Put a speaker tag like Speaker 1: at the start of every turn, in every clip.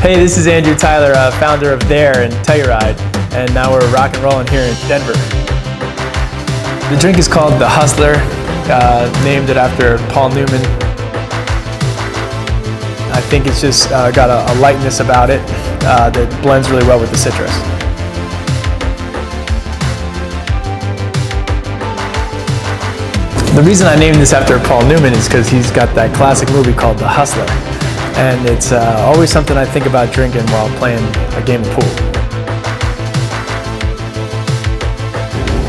Speaker 1: Hey, this is Andrew Tyler, founder of Dare and Telluride, and now we're rock and rolling here in Denver. The drink is called the Hustler, named it after Paul Newman. I think it's just got a lightness about it that blends really well with the citrus. The reason I named this after Paul Newman is because he's got that classic movie called The Hustler. And it's always something I think about drinking while playing a game of pool.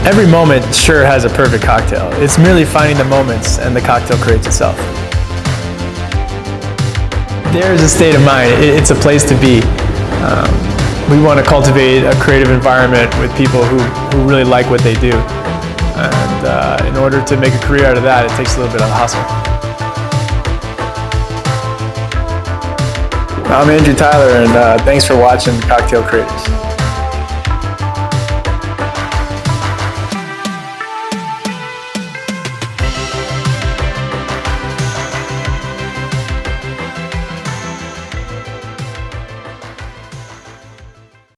Speaker 1: Every moment sure has a perfect cocktail. It's merely finding the moments and the cocktail creates itself. There's a state of mind. It's a place to be. We want to cultivate a creative environment with people who really like what they do. And in order to make a career out of that, it takes a little bit of hustle. I'm Andrew Tyler, and thanks for watching Cocktail Creators.